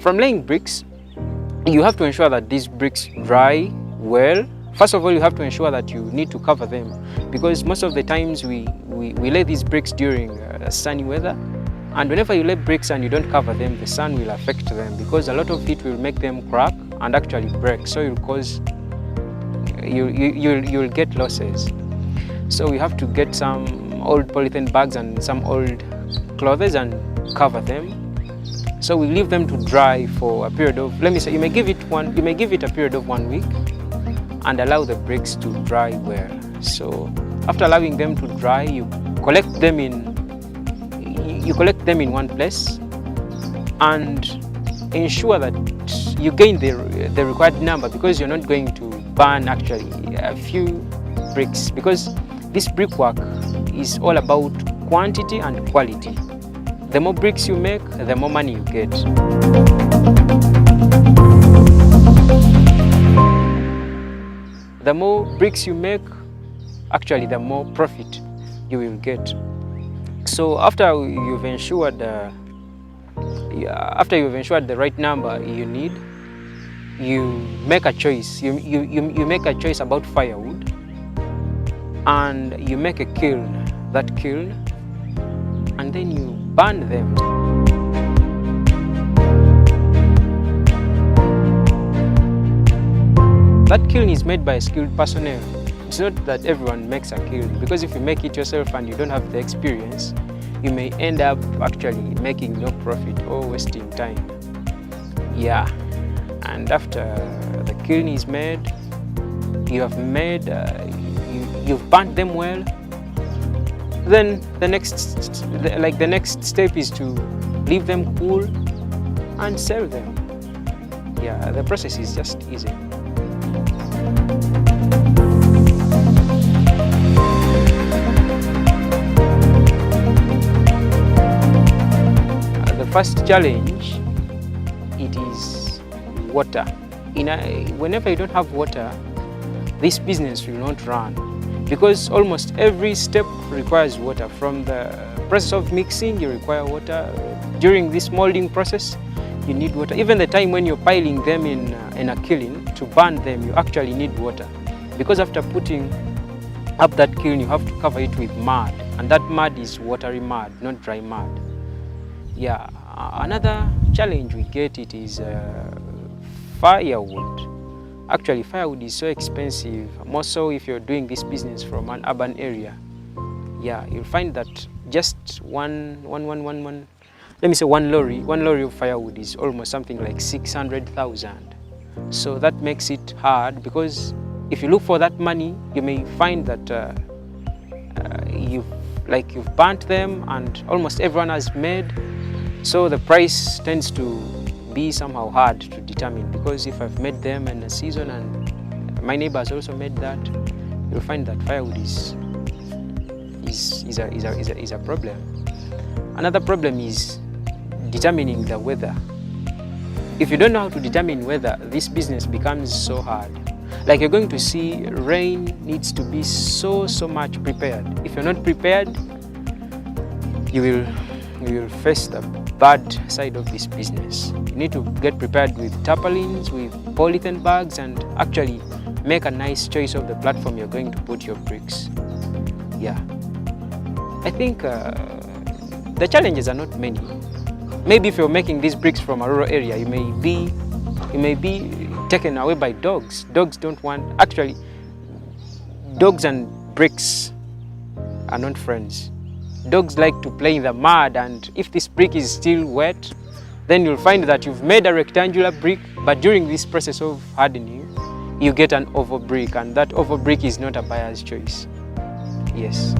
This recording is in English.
from laying bricks, you have to ensure that these bricks dry well. First of all, you have to ensure that you need to cover them, because most of the times we lay these bricks during sunny weather, and whenever you lay bricks and you don't cover them, the sun will affect them, because a lot of heat will make them crack and actually break, so you'll get losses. So we have to get some old polythene bags and some old clothes and cover them. So we leave them to dry for a period of, let me say, you may give it a period of 1 week and allow the bricks to dry well. So after allowing them to dry, you collect them in one place and ensure that you gain the required number, because you're not going to burn actually a few bricks, because this brickwork is all about quantity and quality. The more bricks you make, the more money you get. The more bricks you make, actually the more profit you will get. So after you've ensured the right number you need, you make a choice. You make a choice about firewood, and you make a kiln, and then you burn them. That kiln is made by skilled personnel. It's not that everyone makes a kiln, because if you make it yourself and you don't have the experience, you may end up actually making no profit or wasting time. Yeah, and after the kiln is made, you've burnt them well. Then the next step is to leave them cool and sell them. Yeah, the process is just easy. The first challenge, it is water. Whenever you don't have water, this business will not run, because almost every step requires water. From the process of mixing, you require water. During this molding process, you need water. Even the time when you're piling them in a kiln to burn them, you actually need water, because after putting up that kiln, you have to cover it with mud, and that mud is watery mud, not dry mud. Yeah, another challenge we get, it is firewood. Actually, firewood is so expensive, more so if you're doing this business from an urban area. Yeah, you'll find that just one lorry of firewood is almost something like 600,000. So that makes it hard, because if you look for that money, you may find that you've burnt them and almost everyone has made. So the price tends to be somehow hard to determine, because if I've made them in a season and my neighbors also made that, you'll find that firewood is a problem. Another problem is determining the weather. If you don't know how to determine weather, this business becomes so hard. Like, you're going to see, rain needs to be so much prepared. If you're not prepared, you will face the bad side of this business. You need to get prepared with tarpaulins, with polythene bags, and actually make a nice choice of the platform you're going to put your bricks. Yeah, I think the challenges are not many. Maybe if you're making these bricks from a rural area, you may be taken away by dogs. Dogs don't want, actually, dogs and bricks are not friends. Dogs like to play in the mud, and if this brick is still wet, then you'll find that you've made a rectangular brick, but during this process of hardening, you get an oval brick, and that oval brick is not a buyer's choice. Yes.